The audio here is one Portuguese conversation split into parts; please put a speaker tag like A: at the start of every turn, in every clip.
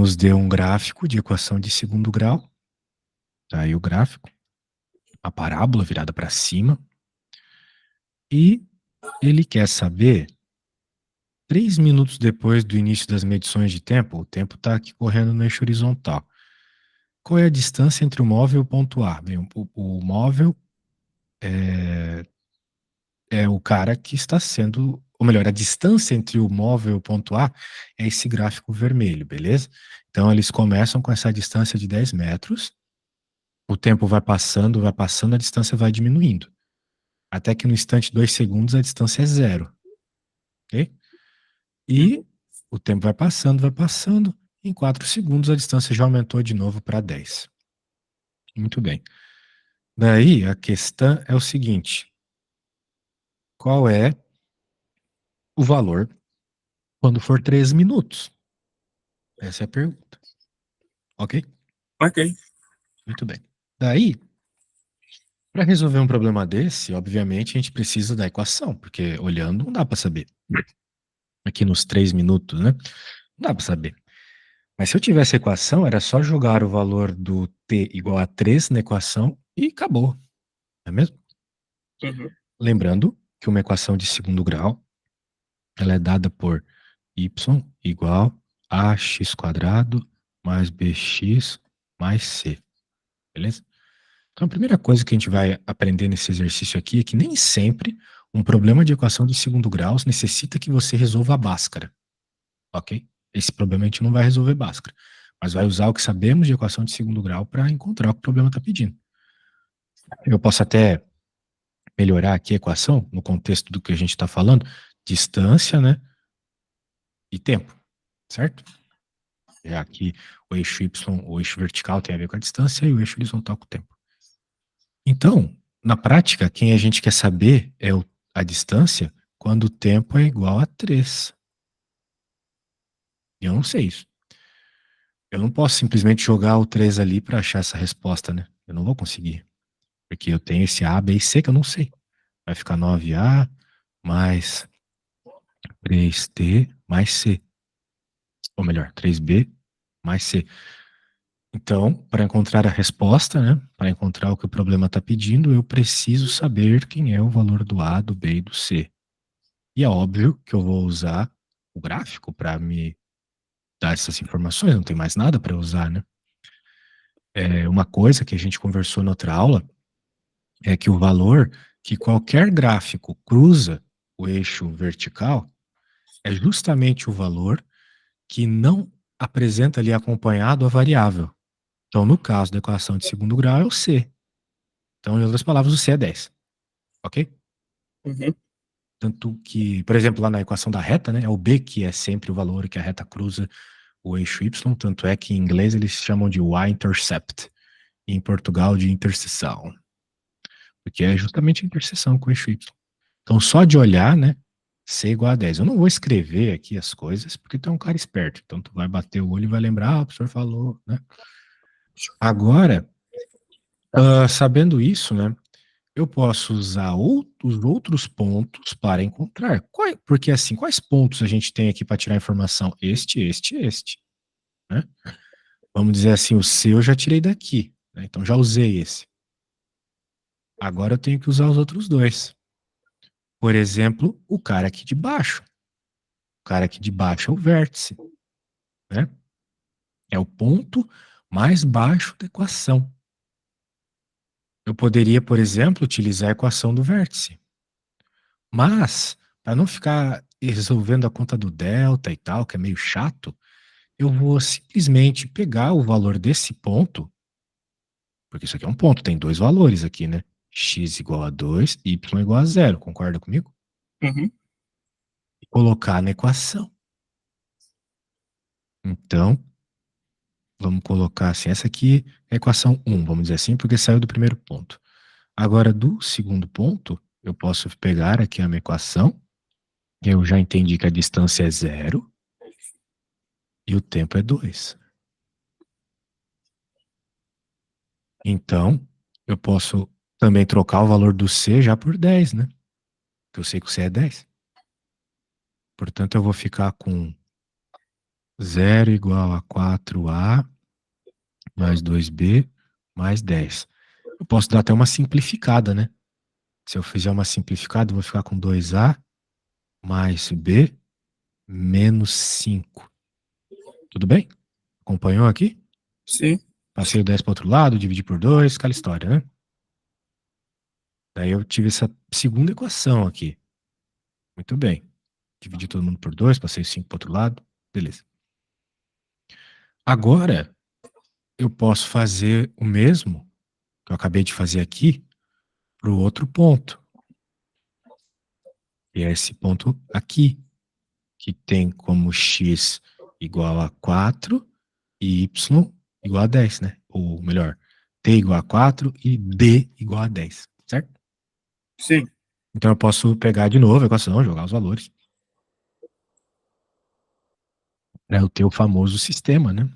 A: nos deu um gráfico de equação de segundo grau. Tá aí o gráfico. A parábola virada para cima. E ele quer saber, 3 minutos depois do início das medições de tempo, o tempo está aqui correndo no eixo horizontal. Qual é a distância entre o móvel e o ponto A? Bem, o móvel é o cara que está sendo, ou melhor, a distância entre o móvel e o ponto A é esse gráfico vermelho, beleza? Então eles começam com essa distância de 10 metros, o tempo vai passando, a distância vai diminuindo. Até que no instante 2 segundos a distância é zero. Ok? E o tempo vai passando. Em 4 segundos a distância já aumentou de novo para 10. Muito bem. Daí a questão é o seguinte: qual é o valor quando for 3 minutos? Essa é a pergunta. Ok?
B: Ok.
A: Muito bem. Daí, para resolver um problema desse, obviamente a gente precisa da equação, porque olhando não dá para saber. Aqui nos 3 minutos, né? Não dá para saber. Mas se eu tivesse equação, era só jogar o valor do t igual a 3 na equação e acabou. Não é mesmo?
B: Uhum.
A: Lembrando que uma equação de segundo grau, ela é dada por y igual a x quadrado mais bx mais c. Beleza? Então a primeira coisa que a gente vai aprender nesse exercício aqui é que nem sempre um problema de equação de segundo grau necessita que você resolva a Bhaskara. Ok? Esse problema a gente não vai resolver Bhaskara, mas vai usar o que sabemos de equação de segundo grau para encontrar o que o problema está pedindo. Eu posso até melhorar aqui a equação no contexto do que a gente está falando, distância, né, e tempo, certo? Já que o eixo y, o eixo vertical tem a ver com a distância e o eixo horizontal com o tempo. Então, na prática, quem a gente quer saber é a distância quando o tempo é igual a 3. E eu não sei isso. Eu não posso simplesmente jogar o 3 ali para achar essa resposta, né? Eu não vou conseguir. Porque eu tenho esse A, B e C que eu não sei. Vai ficar 9A mais 3T mais C. Ou melhor, 3B mais C. Então, para encontrar a resposta, né, para encontrar o que o problema está pedindo, eu preciso saber quem é o valor do A, do B e do C. E é óbvio que eu vou usar o gráfico para me dar essas informações, não tem mais nada para usar, né? Uma coisa que a gente conversou na outra aula é que o valor que qualquer gráfico cruza o eixo vertical é justamente o valor que não apresenta ali acompanhado a variável. Então, no caso da equação de segundo grau, é o C. Então, em outras palavras, o C é 10. Ok?
B: Uhum.
A: Tanto que, por exemplo, lá na equação da reta, né, é o B que é sempre o valor que a reta cruza o eixo Y, tanto é que em inglês eles chamam de y-intercept, e em Portugal de interseção, porque é justamente a interseção com o eixo Y. Então, só de olhar, né, C igual a 10. Eu não vou escrever aqui as coisas, porque tu é um cara esperto, então tu vai bater o olho e vai lembrar, o professor falou, né? Agora, sabendo isso, né, eu posso usar os outros pontos para encontrar. Porque assim, quais pontos a gente tem aqui para tirar informação? Este, né? Vamos dizer assim, o C eu já tirei daqui, né? Então já usei esse. Agora eu tenho que usar os outros dois. Por exemplo, o cara aqui de baixo. O cara aqui de baixo é o vértice, né? É o ponto mais baixo da equação. Eu poderia, por exemplo, utilizar a equação do vértice. Mas, para não ficar resolvendo a conta do delta e tal, que é meio chato, eu vou simplesmente pegar o valor desse ponto, porque isso aqui é um ponto, tem dois valores aqui, né? X igual a 2, y igual a 0, concorda comigo?
B: Uhum.
A: E colocar na equação. Então, vamos colocar assim, essa aqui é a equação 1, vamos dizer assim, porque saiu do primeiro ponto. Agora, do segundo ponto, eu posso pegar aqui a minha equação, eu já entendi que a distância é 0 e o tempo é 2. Então, eu posso também trocar o valor do C já por 10, né? Porque eu sei que o C é 10. Portanto, eu vou ficar com 0 igual a 4A mais 2B mais 10. Eu posso dar até uma simplificada, né? Se eu fizer uma simplificada, eu vou ficar com 2A mais B menos 5. Tudo bem? Acompanhou aqui?
B: Sim.
A: Passei o 10 para o outro lado, dividi por 2, aquela história, né? Daí eu tive essa segunda equação aqui. Muito bem. Dividi todo mundo por 2, passei o 5 para o outro lado. Beleza. Agora, eu posso fazer o mesmo que eu acabei de fazer aqui para o outro ponto. E é esse ponto aqui, que tem como x igual a 4 e y igual a 10, né? Ou melhor, t igual a 4 e d igual a 10, certo?
B: Sim.
A: Então eu posso pegar de novo a equação, jogar os valores. Para eu ter o famoso sistema, né?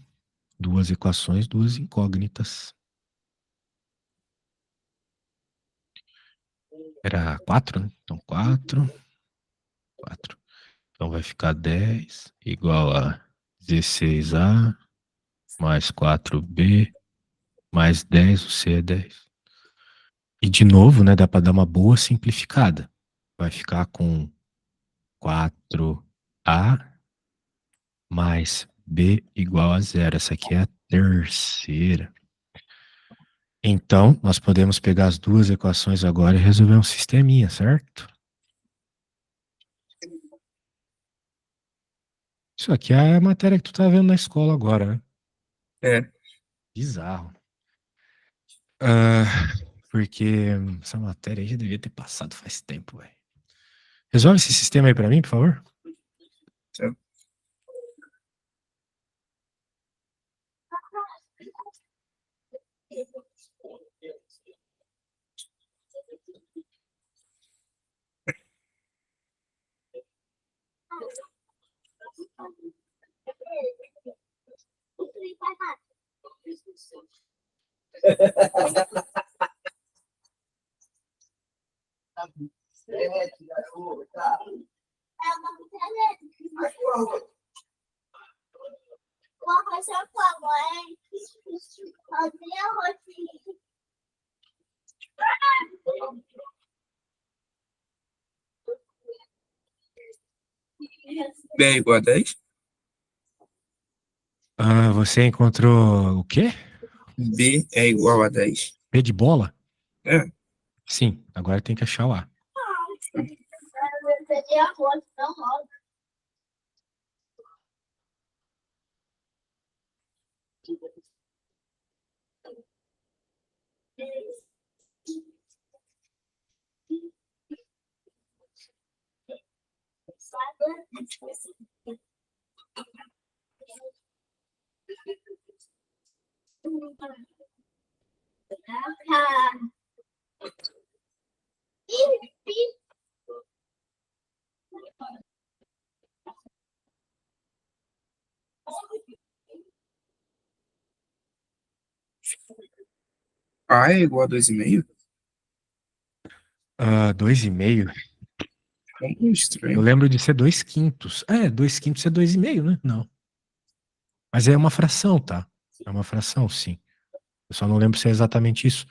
A: Duas equações, duas incógnitas. Era 4, né? Então 4. Então vai ficar 10 igual a 16A mais 4B mais 10, o C é 10. E de novo, né, dá para dar uma boa simplificada. Vai ficar com 4A mais B igual a 0. Essa aqui é a terceira. Então, nós podemos pegar as duas equações agora e resolver um sisteminha, certo? Isso aqui é a matéria que tu tá vendo na escola agora, né?
B: É.
A: Bizarro. Ah, porque essa matéria aí já devia ter passado faz tempo, velho. Resolve esse sistema aí pra mim, por favor.
B: Certo. B é igual a 10?
A: Ah, você encontrou o quê?
B: B é igual a 10.
A: P de bola?
B: É.
A: Sim, agora tem que achar o A.
B: A é igual a 2,5?
A: 2,5.
B: Como
A: Eu
B: estranho.
A: lembro de ser 2/5. 2/5 é 2,5, né? Não. Mas é uma fração, tá? É uma fração, sim. Eu só não lembro se é exatamente isso.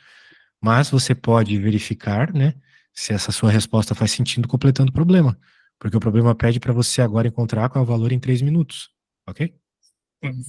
A: Mas você pode verificar, né, se essa sua resposta faz sentido completando o problema. Porque o problema pede para você agora encontrar qual é o valor em 3 minutos. Ok?
B: Uhum.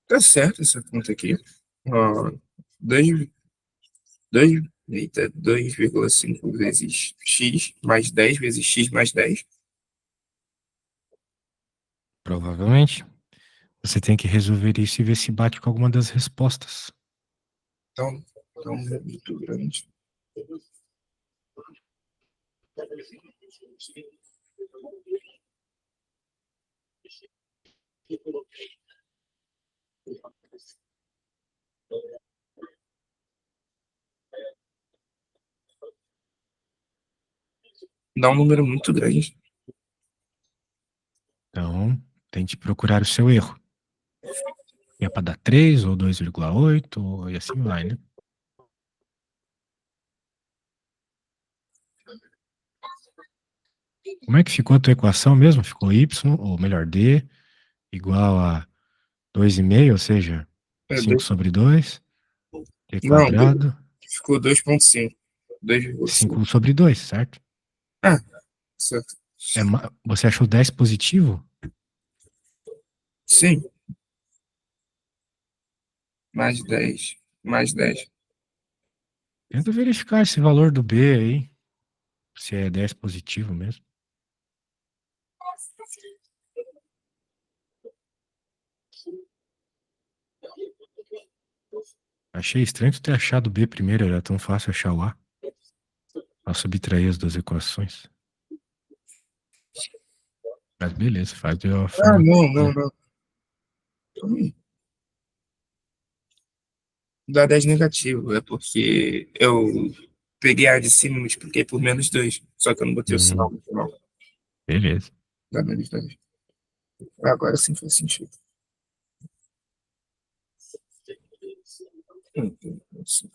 B: Tá certo essa conta aqui. Ó, 2, 2, eita, 2,5 vezes x mais 10 vezes x mais 10.
A: Provavelmente. Você tem que resolver isso e ver se bate com alguma das respostas.
B: Então é muito grande. Dá um número muito grande.
A: Então, tente procurar o seu erro. É para dar 3 ou 2,8 e assim vai, né? Como é que ficou a tua equação mesmo? Ficou y, ou melhor, d, igual a 2,5, ou seja,
B: É,
A: 5 sobre 2, t
B: não,
A: quadrado,
B: ficou 2,5. 2,5.
A: 5 sobre 2, certo?
B: Ah, certo.
A: Você achou 10 positivo?
B: Sim, mais 10. Mais 10.
A: Tenta verificar esse valor do b aí, se é 10 positivo mesmo. Achei estranho tu ter achado o b primeiro, era tão fácil achar o a. Ao subtrair as duas equações. Mas beleza, faz de uma
B: Ah,
A: forma.
B: não, não, não. Calma aí. Dá 10 negativo. É porque eu peguei a de cima e multipliquei por menos 2. Só que eu não botei o sinal
A: Hum,
B: no final.
A: beleza.
B: Dá menos 2. Agora sim faz sentido. Hum, sim.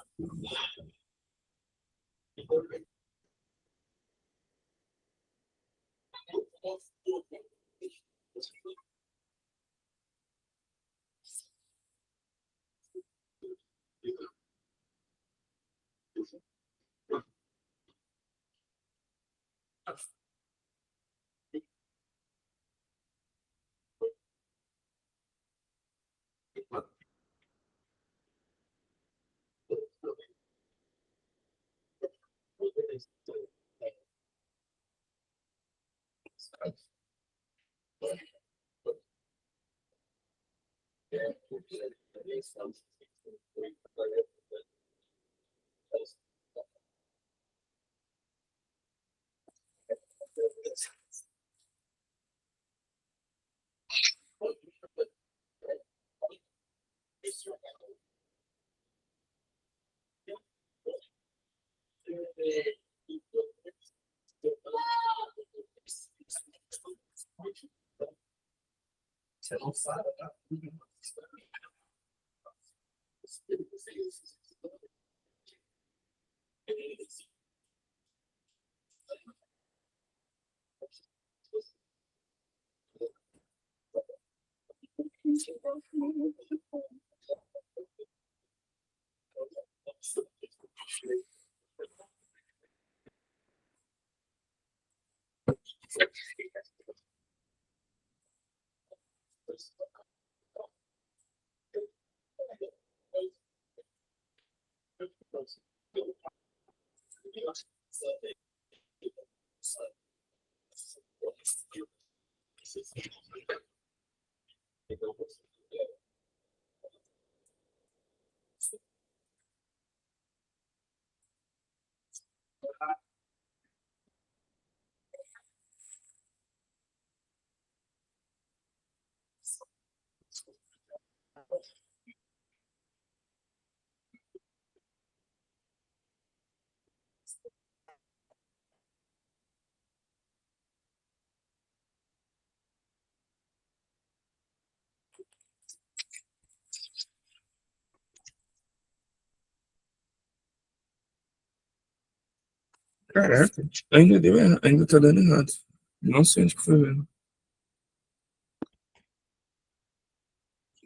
B: Caraca, ainda deu errado, ainda tá dando errado. Não sei onde que foi mesmo.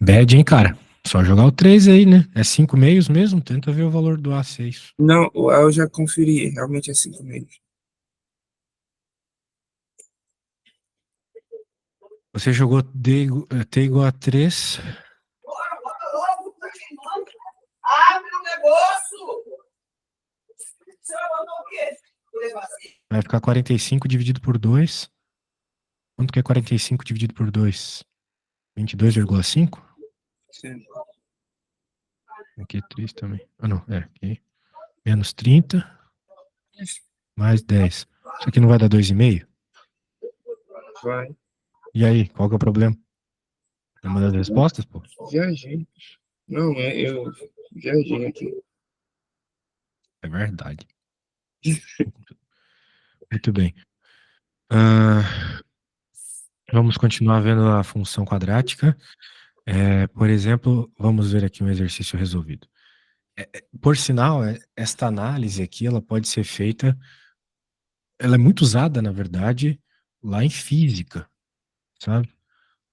A: Bad, hein, cara? Só jogar o 3 aí, né? É 5 meios mesmo? Tenta ver o valor do A6.
B: Não, o A eu já conferi, realmente é 5 meses.
A: Você jogou T igual a 3,
C: Abre o negócio! Você vai mandar o quê?
A: vai ficar 45 dividido por 2. Quanto que é 45 dividido por 2? 22,5?
B: Sim.
A: Aqui é 3 também. Ah, não. É, aqui. Menos 30, mais 10. Isso aqui não vai dar 2,5?
B: Vai.
A: E aí, qual que é o problema? É uma das respostas, pô?
B: Viajei. Não, eu viajei aqui.
A: É verdade. Muito bem. Ah, vamos continuar vendo a função quadrática. Por exemplo, vamos ver aqui um exercício resolvido. Por sinal, esta análise aqui, ela pode ser feita, ela é muito usada, na verdade, lá em física, sabe?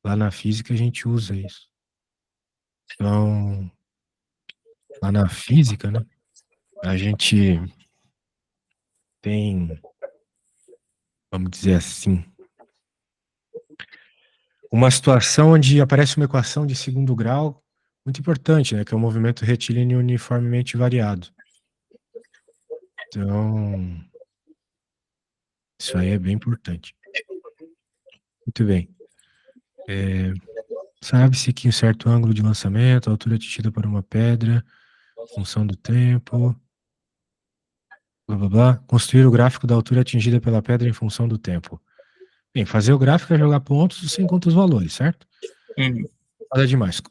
A: Lá na física a gente usa isso. Então, lá na física, né, a gente tem, vamos dizer assim, uma situação onde aparece uma equação de segundo grau muito importante, né, que é o movimento retilíneo uniformemente variado. Então, isso aí é bem importante. Muito bem. Sabe-se que um certo ângulo de lançamento, a altura atingida por uma pedra, função do tempo, blá blá blá. Construir o gráfico da altura atingida pela pedra em função do tempo. Bem, fazer o gráfico é jogar pontos, você encontra os valores, certo? Nada demais.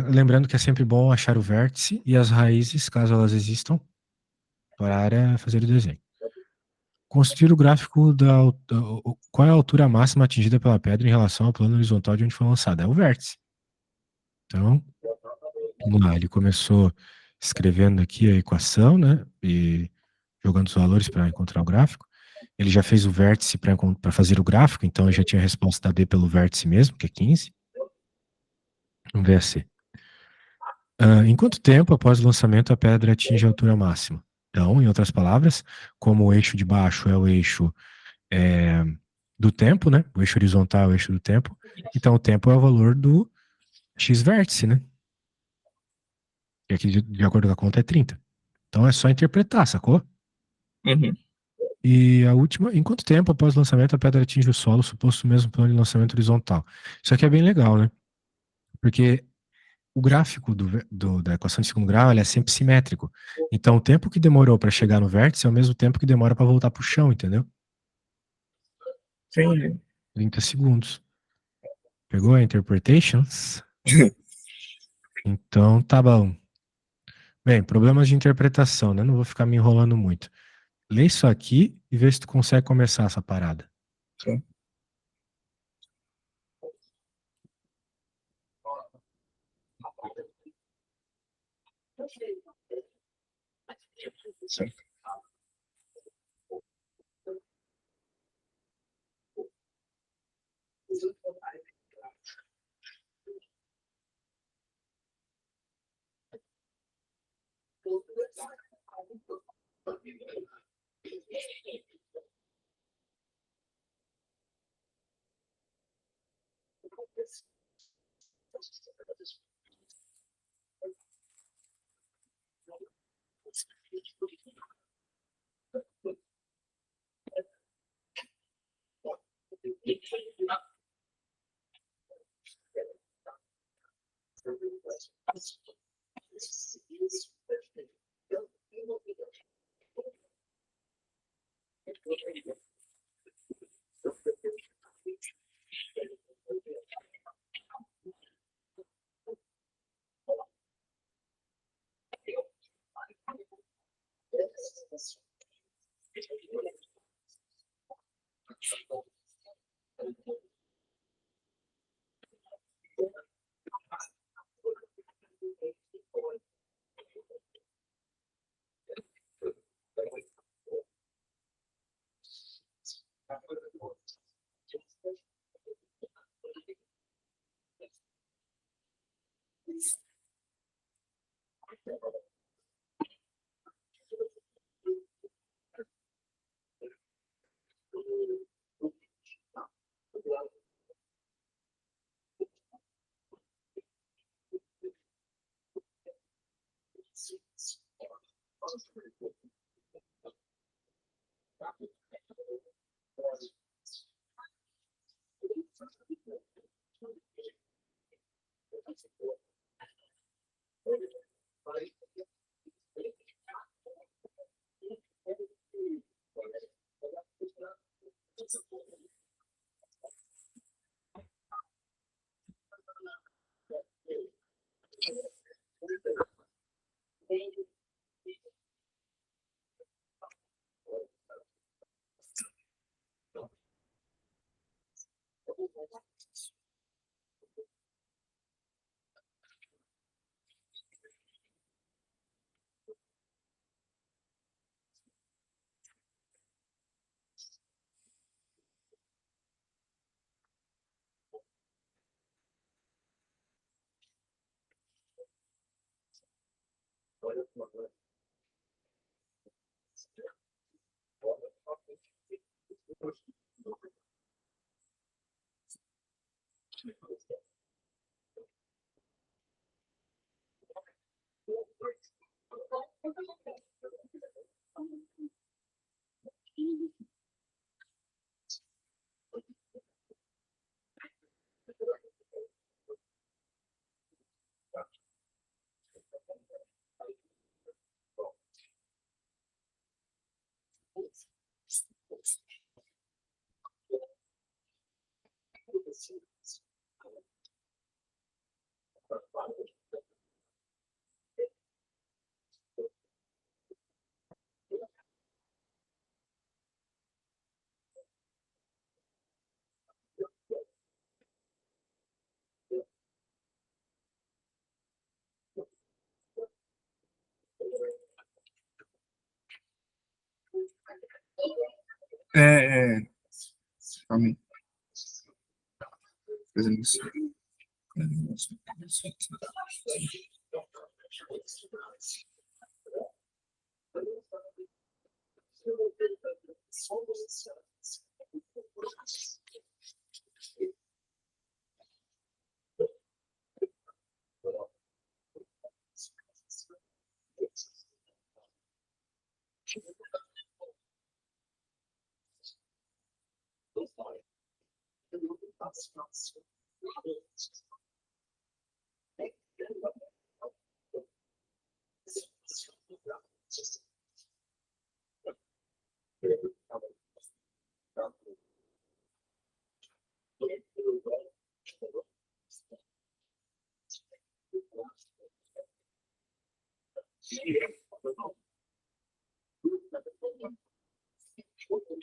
A: Lembrando que é sempre bom achar o vértice e as raízes, caso elas existam, para fazer o desenho. Construir o gráfico qual é a altura máxima atingida pela pedra em relação ao plano horizontal de onde foi lançada? É o vértice. Então, vamos lá, ele começou escrevendo aqui a equação, né? E jogando os valores para encontrar o gráfico. Ele já fez o vértice para fazer o gráfico, então eu já tinha a resposta B pelo vértice mesmo, que é 15. Vamos ver a C. Em quanto tempo após o lançamento a pedra atinge a altura máxima? Então, em outras palavras, como o eixo de baixo é o eixo do tempo, né? O eixo horizontal é o eixo do tempo. Então, o tempo é o valor do x vértice, né? E aqui, de acordo com a conta, é 30. Então, é só interpretar, sacou?
B: Uhum.
A: E a última, em quanto tempo após o lançamento a pedra atinge o solo, suposto mesmo plano de lançamento horizontal? Isso aqui é bem legal, né? Porque o gráfico da equação de segundo grau ele é sempre simétrico. Então, o tempo que demorou para chegar no vértice é o mesmo tempo que demora para voltar para o chão, entendeu?
B: Sim.
A: 30 segundos. Pegou a interpretations? Então, tá bom. Bem, problemas de interpretação, né? Não vou ficar me enrolando muito. Lê isso aqui e vê se tu consegue começar essa parada.
B: Sim. Sim. Calma aí. Fazendo isso.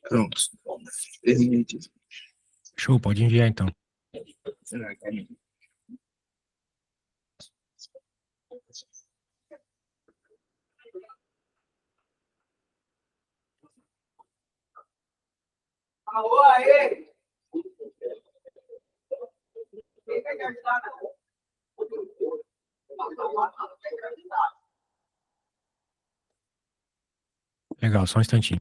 B: Pronto. Terminei aqui.
A: Show, pode enviar então.
B: Calma aí.
C: Alô, aí! Quem quer me ajudar, não?
A: Legal, só um instantinho.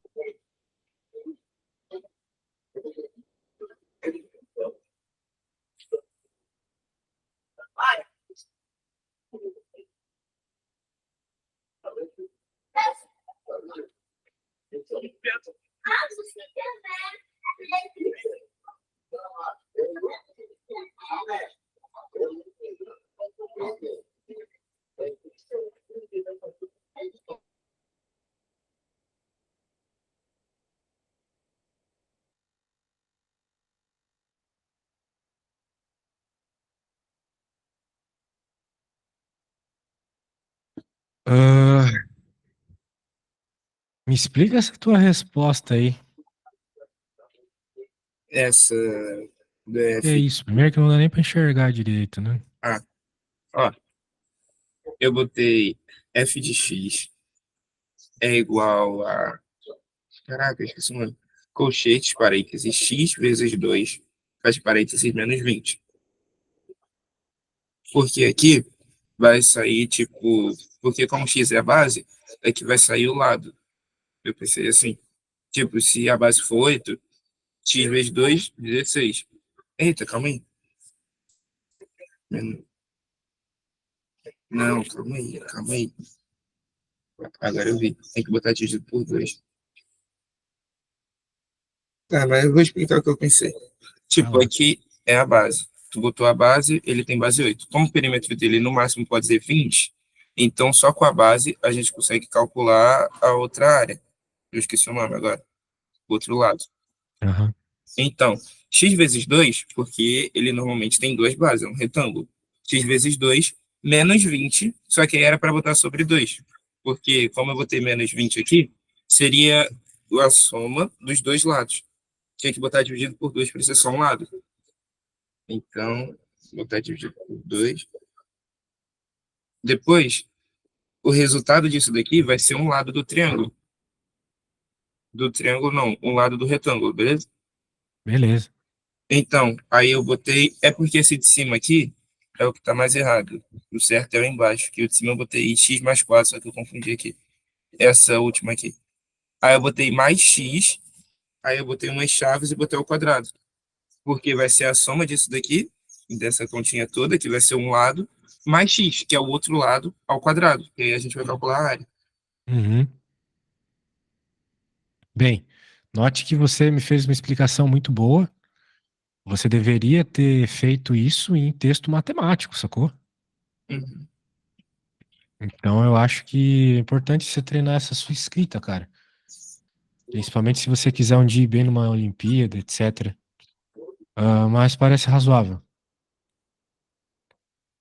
A: Me explica essa tua resposta aí.
B: Essa do
A: É
B: F.
A: isso, primeiro que não dá nem pra enxergar direito, né?
B: Ó, eu botei f de x é igual a. Caraca, esqueci o nome. Colchetes, parênteses, x vezes 2, faz parênteses menos 20. Porque aqui vai sair, tipo, porque como x é a base, é que vai sair o lado. Eu pensei assim, tipo, se a base for 8, x vezes 2, 16. Eita, calma aí. Não, calma aí, calma aí. Agora eu vi. Tem que botar dividido por 2. Tá, mas eu vou explicar o que eu pensei.
A: Vai
B: Tipo,
A: lá.
B: aqui é a base. Tu botou a base, ele tem base 8. Como o perímetro dele no máximo pode ser 20, então só com a base a gente consegue calcular a outra área. Eu esqueci o nome agora. O outro lado.
A: Aham.
B: Então, x vezes 2, porque ele normalmente tem duas bases, é um retângulo. X vezes 2 menos 20, só que aí era para botar sobre 2. Porque, como eu botei menos 20 aqui, seria a soma dos dois lados. Tinha que botar dividido por 2 para ser só um lado. Então, botar dividido por 2. Depois, o resultado disso daqui vai ser um lado do triângulo. Do triângulo, não, um lado do retângulo, beleza?
A: Beleza.
B: Então, aí eu botei. É porque esse de cima aqui é o que tá mais errado. O certo é o embaixo, que o de cima eu botei x mais 4, só que eu confundi aqui. Essa última aqui. Aí eu botei mais x, aí eu botei umas chaves e botei ao quadrado. Porque vai ser a soma disso daqui, dessa continha toda, que vai ser um lado, mais x, que é o outro lado, ao quadrado. E aí a gente vai calcular a área.
A: Uhum. Bem, note que você me fez uma explicação muito boa. Você deveria ter feito isso em texto matemático, sacou?
B: Uhum,
A: Então eu acho que é importante você treinar essa sua escrita, cara. Principalmente se você quiser um dia ir bem numa Olimpíada, etc. Mas parece razoável.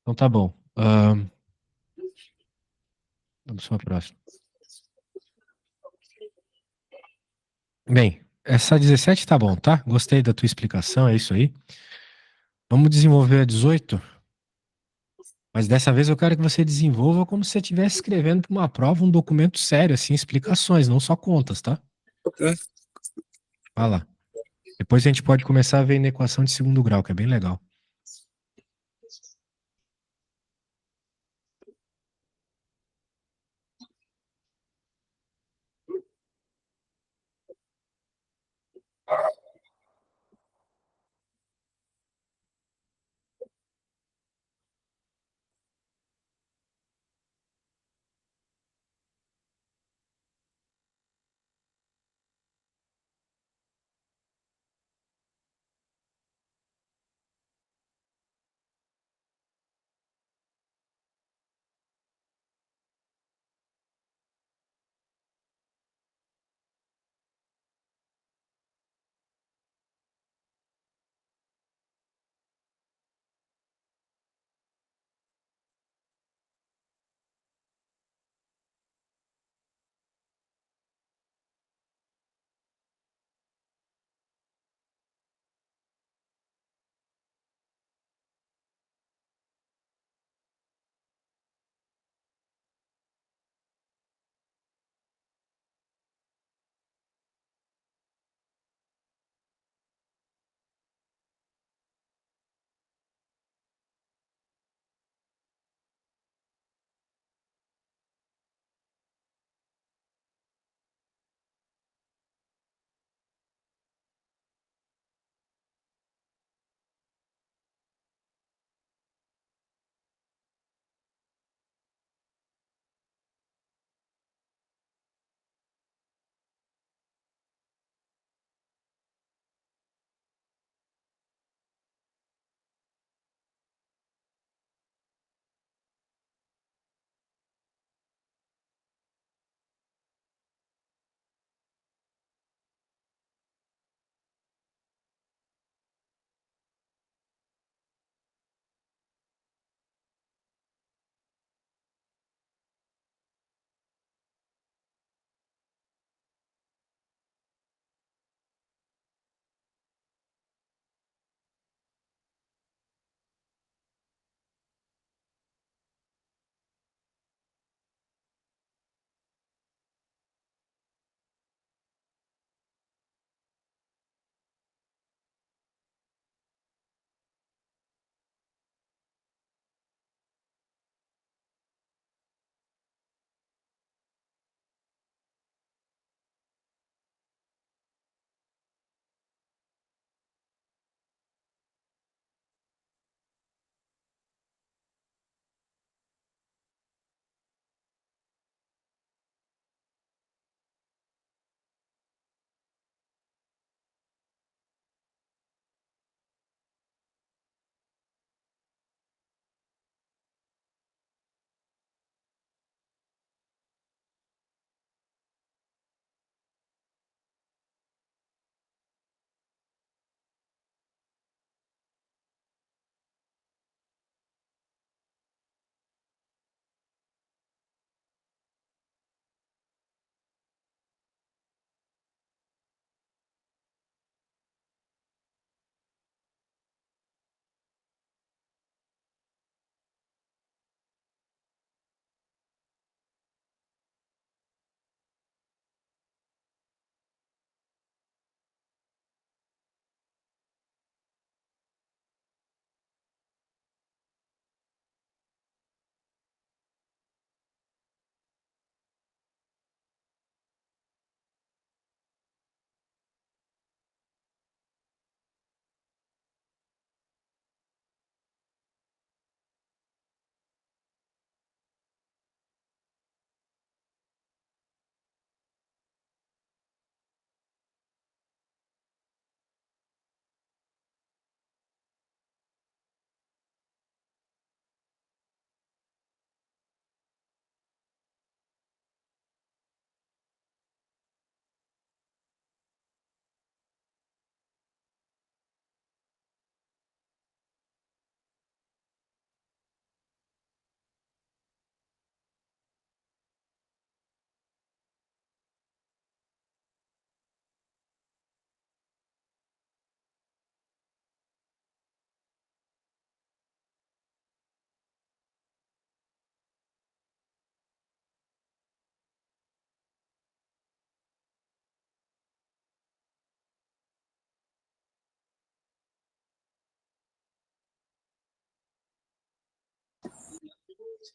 A: Então tá bom. Vamos para a próxima. Bem, essa 17 tá bom, tá? Gostei da tua explicação, é isso aí. Vamos desenvolver a 18, mas dessa vez eu quero que você desenvolva como se você estivesse escrevendo para uma prova um documento sério, assim, explicações, não só contas, tá?
B: tá?
A: Vai lá. Depois a gente pode começar a ver na equação de segundo grau, que é bem legal.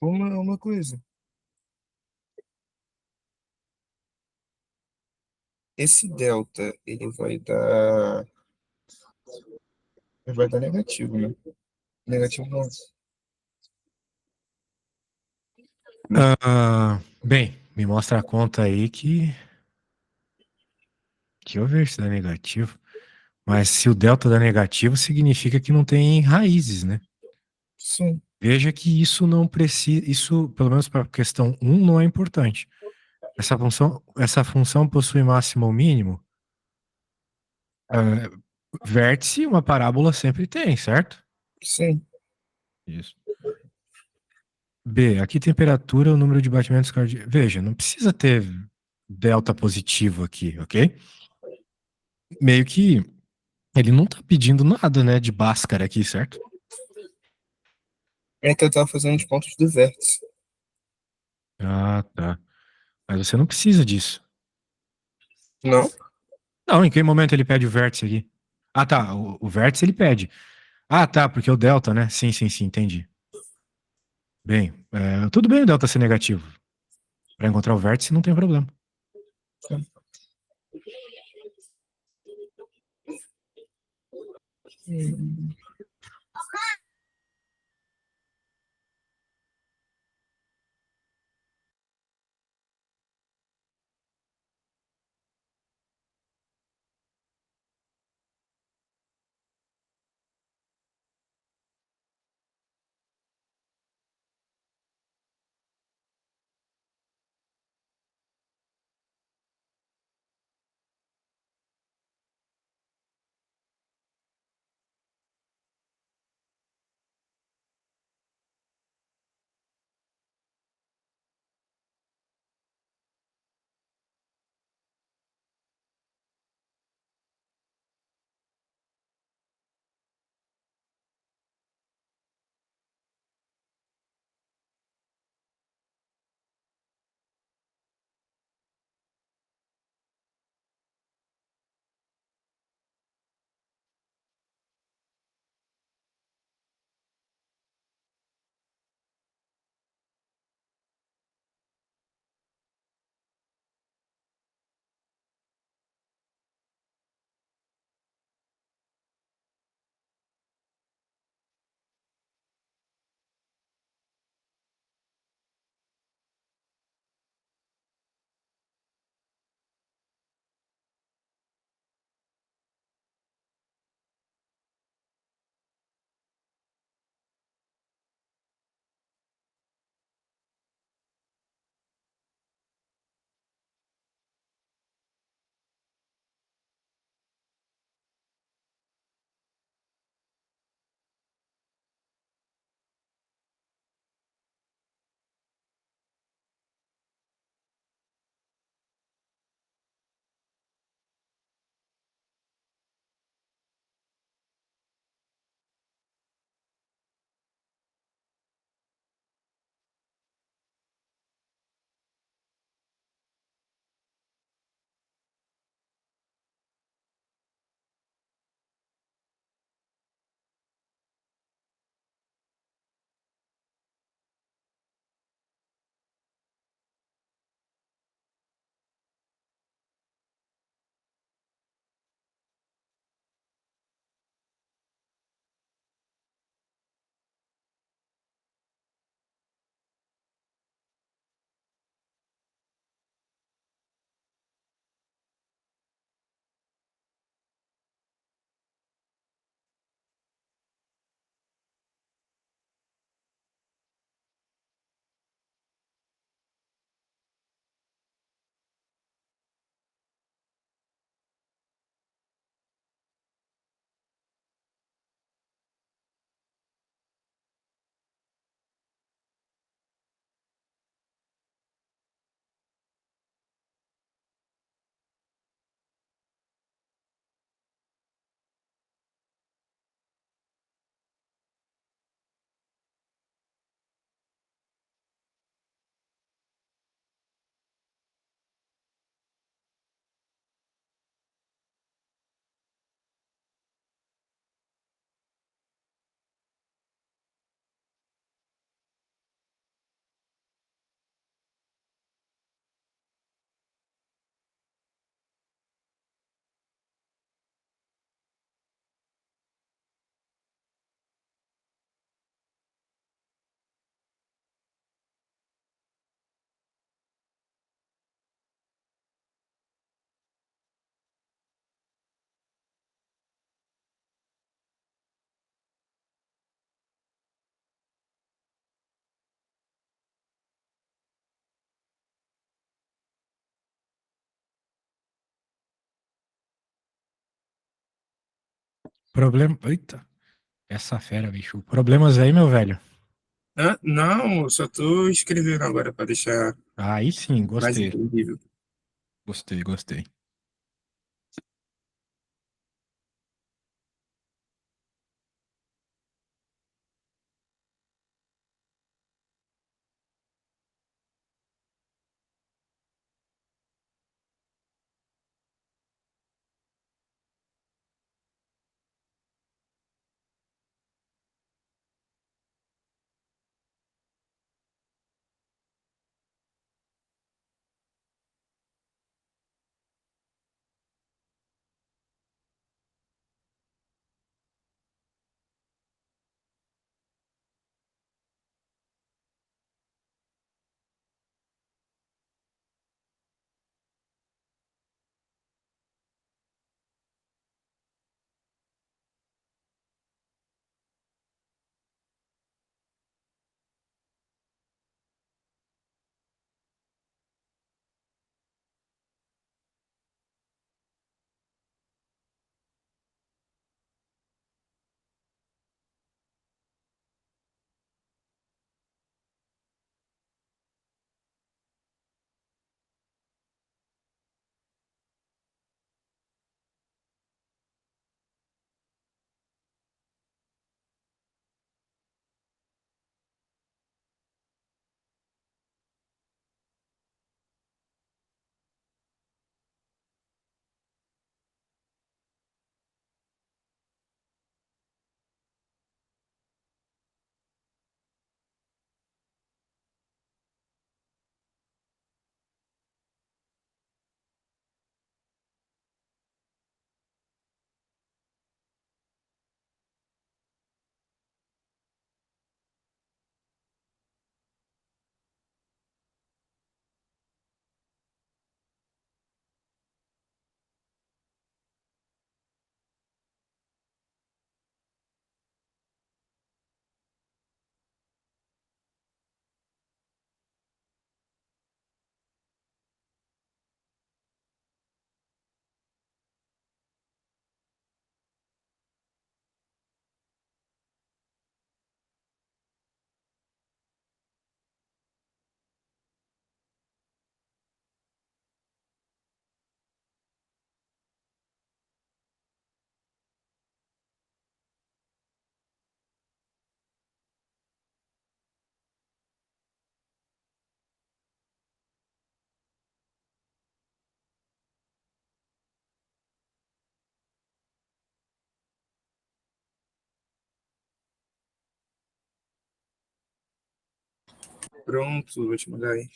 B: uma coisa. Esse delta, ele vai dar negativo, né? Negativo não.
A: Bem, me mostra a conta aí que. Deixa eu ver se dá negativo. Mas se o delta dá negativo, significa que não tem raízes, né?
B: Sim,
A: Veja que isso não precisa. Isso, pelo menos para a questão um não é importante. Essa função possui máximo ou mínimo? Ah, vértice, uma parábola sempre tem, certo?
B: sim.
A: Isso. B, aqui temperatura, o número de batimentos cardíacos. Veja, não precisa ter delta positivo aqui, ok? Meio que ele não tá pedindo nada, né, de Bhaskara aqui, certo?
B: É que eu tava fazendo os pontos do vértice.
A: Ah, tá. Mas você não precisa disso.
B: Não?
A: Não, em que momento ele pede o vértice aqui? Ah, tá. O vértice ele pede. Ah, tá, porque o delta, né? Sim, sim, sim, entendi. Bem, tudo bem o delta ser negativo. Para encontrar o vértice não tem problema.
B: Hum.
A: Problema. Eita, essa fera, bicho. Problemas aí, meu velho?
B: Não, eu só tô escrevendo agora para deixar
A: Aí sim,
B: mais
A: gostei.
B: entendível.
A: Gostei, gostei.
B: Pronto, vou te mandar aí.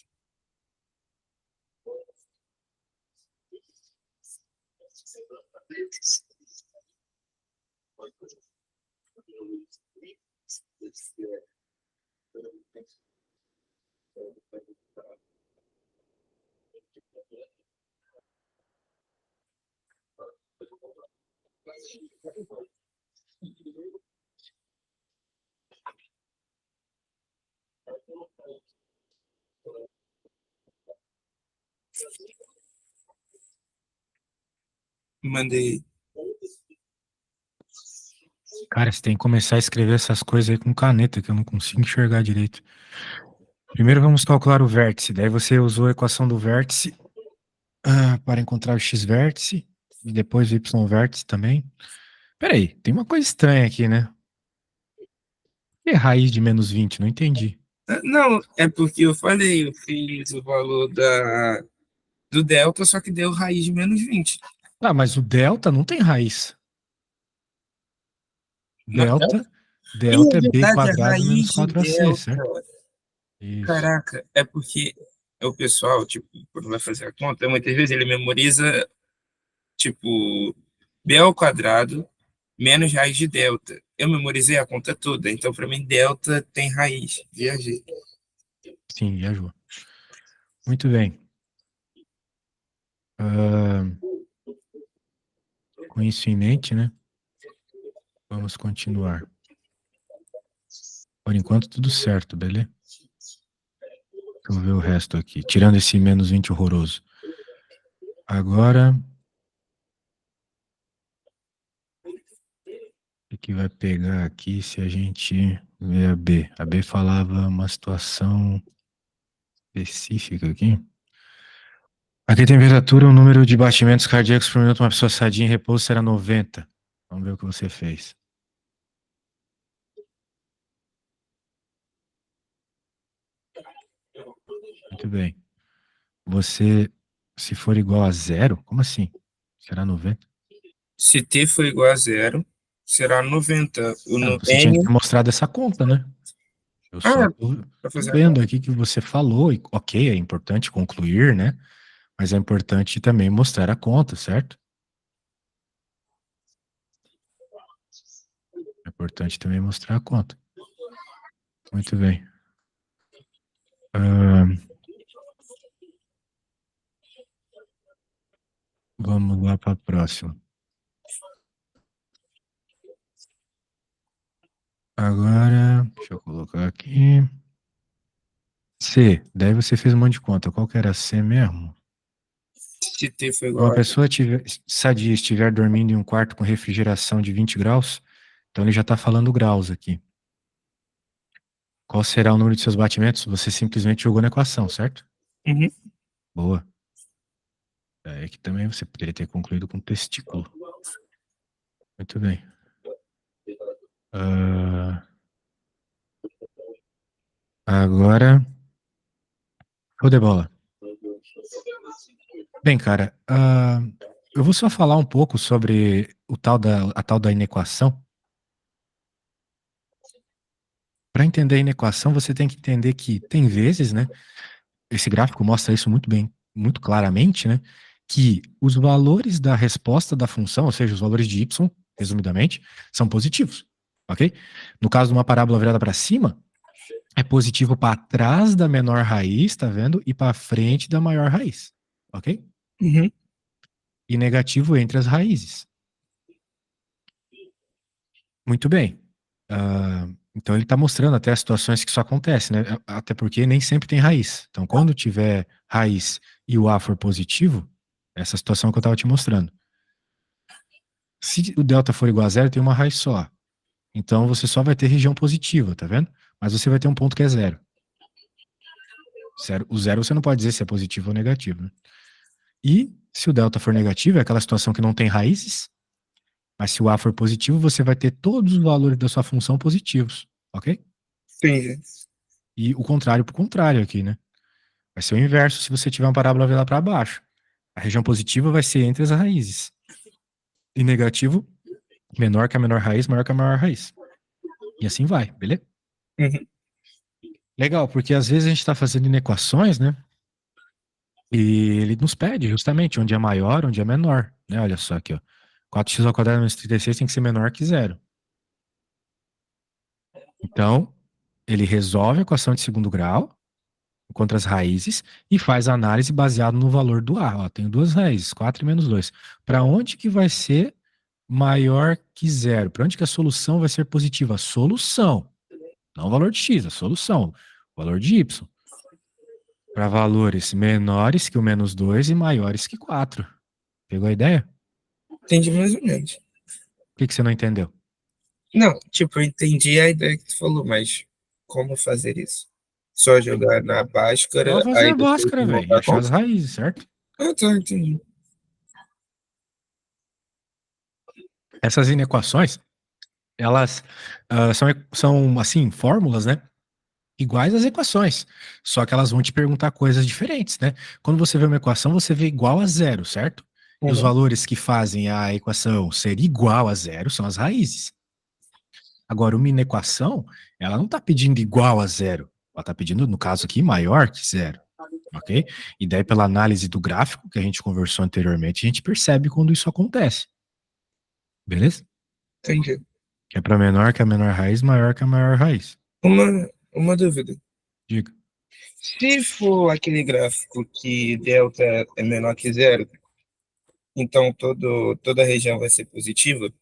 B: Mandei.
A: Cara, você tem que começar a escrever essas coisas aí com caneta, que eu não consigo enxergar direito. Primeiro vamos calcular o vértice. Daí você usou a equação do vértice para encontrar o x-vértice e depois o y-vértice também. Peraí, tem uma coisa estranha aqui, né? Que é raiz de menos 20? Não entendi.
B: Não, é porque eu falei, eu fiz o valor do delta, só que deu raiz de -20.
A: Ah, mas o delta não tem raiz.
B: Não,
A: Delta,
B: é
A: delta é b
B: verdade, a
A: quadrado menos
B: raiz de
A: 4ac,
B: delta.
A: certo? Isso.
B: Caraca, é porque o pessoal, tipo, quando vai fazer a conta, muitas vezes ele memoriza, tipo, b ao quadrado menos raiz de delta. Eu memorizei a conta toda, então para mim delta tem raiz. Viajei.
A: Sim, viajou. Muito bem. Ah, com isso em mente, né? Vamos continuar. Por enquanto, tudo certo, beleza? Vamos ver o resto aqui. Tirando esse menos 20 horroroso. Agora, O que vai pegar aqui se a gente ver a B? A B falava uma situação específica aqui. Aqui a temperatura, o número de batimentos cardíacos por minuto, uma pessoa sadia em repouso será 90. Vamos ver o que você fez. Muito bem. Você, se for igual a zero, como assim? Será 90?
B: Se T for igual a zero, será 90. O
A: Ah,
B: no
A: você tinha que
B: N.
A: ter mostrado essa conta, né? Eu só
B: Ah,
A: tô
B: pra fazer
A: vendo
B: agora.
A: aqui que você falou, e ok, é importante concluir, né? Mas é importante também mostrar a conta, certo? É importante também mostrar a conta. Muito bem. Vamos lá para a próxima. Agora, deixa eu colocar aqui. C, daí você fez um monte de conta. Qual que era C mesmo?
B: Se T for igual
A: Uma
B: a.
A: pessoa sadia estiver dormindo em um quarto com refrigeração de 20 graus, então ele já está falando graus aqui. Qual será o número de seus batimentos? Você simplesmente jogou na equação, certo?
B: Uhum.
A: Boa. É que também você poderia ter concluído com testículo. Muito bem. Agora, show de bola. Bem, cara, eu vou só falar um pouco sobre a tal da inequação. Para entender a inequação, você tem que entender que tem vezes, né? Esse gráfico mostra isso muito bem, muito claramente, né? Que os valores da resposta da função, ou seja, os valores de y, resumidamente, são positivos, ok? No caso de uma parábola virada para cima, é positivo para trás da menor raiz, tá vendo? E para frente da maior raiz, ok?
B: Uhum.
A: E negativo entre as raízes. Muito bem. Então ele está mostrando até as situações que isso acontece, né? Até porque nem sempre tem raiz. Então, quando tiver raiz e o A for positivo, essa situação que eu estava te mostrando. Se o delta for igual a zero, tem uma raiz só. Então você só vai ter região positiva, tá vendo? Mas você vai ter um ponto que é zero. O zero você não pode dizer se é positivo ou negativo, né? E se o delta for negativo, é aquela situação que não tem raízes. Mas se o A for positivo, você vai ter todos os valores da sua função positivos, ok?
B: Entendi.
A: E o contrário pro contrário aqui, né? Vai ser o inverso se você tiver uma parábola lá para baixo. A região positiva vai ser entre as raízes. E negativo, menor que a menor raiz, maior que a maior raiz. E assim vai, beleza?
B: Uhum.
A: Legal, porque às vezes a gente está fazendo inequações, né? E ele nos pede justamente onde é maior, onde é menor. Né? Olha só aqui, ó. 4x ao quadrado menos 36 tem que ser menor que zero. Então, ele resolve a equação de segundo grau, encontra as raízes e faz a análise baseado no valor do A. Ó, tenho duas raízes, 4 e menos 2. Para onde que vai ser maior que zero? Para onde que a solução vai ser positiva? A solução, não o valor de x, a solução, o valor de y. Para valores menores que o menos 2 e maiores que 4. Pegou a ideia?
B: Entendi mais ou menos.
A: O que você não entendeu?
B: Não, tipo, eu entendi a ideia que tu falou, mas como fazer isso? Só jogar na
A: Só
B: Bhaskara,
A: fazer
B: aí
A: a
B: depois
A: Bhaskara, velho, e
B: voltar a
A: achar as
B: conta?
A: raízes, certo?
B: Ah, tá, entendi.
A: Essas inequações, elas são, assim, fórmulas, né? Iguais às equações, só que elas vão te perguntar coisas diferentes, né? Quando você vê uma equação, você vê igual a zero, certo? E os
B: Uhum.
A: valores que fazem a equação ser igual a zero são as raízes. Agora, uma inequação, ela não está pedindo igual a zero. Ela está pedindo, no caso aqui, maior que zero. Ok? E daí, pela análise do gráfico que a gente conversou anteriormente, a gente percebe quando isso acontece. Beleza?
B: Entendi.
A: Que é para menor que a menor raiz, maior que a maior raiz.
B: Uma dúvida.
A: Diga.
B: Se for aquele gráfico que delta é menor que zero, então toda a região vai ser positiva,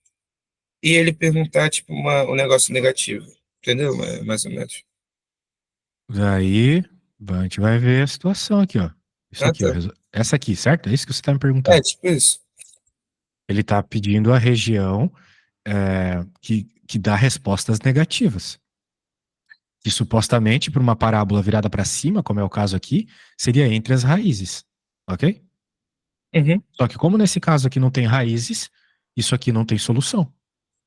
B: e ele perguntar, tipo, um negócio negativo, entendeu? Mais ou menos.
A: Daí, a gente vai ver a situação aqui, ó. Isso
B: Ah,
A: aqui, ó.
B: tá.
A: Essa aqui, certo? É isso que você está me
B: É,
A: perguntando.
B: tipo isso.
A: Ele está pedindo a região que dá respostas negativas. Que supostamente, para uma parábola virada para cima, como é o caso aqui, seria entre as raízes. Ok?
B: Uhum.
A: Só que como nesse caso aqui não tem raízes, isso aqui não tem solução.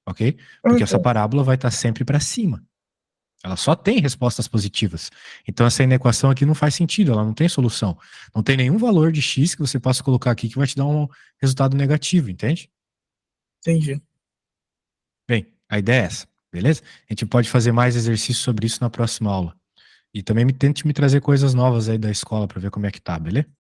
A: Ok? Porque essa parábola vai estar sempre para cima. Ela só tem respostas positivas. Então essa inequação aqui não faz sentido, ela não tem solução. Não tem nenhum valor de x que você possa colocar aqui que vai te dar um resultado negativo, entende?
B: Entendi.
A: Bem, a ideia é essa, beleza? A gente pode fazer mais exercícios sobre isso na próxima aula. E também tente me trazer coisas novas aí da escola para ver como é que tá, beleza?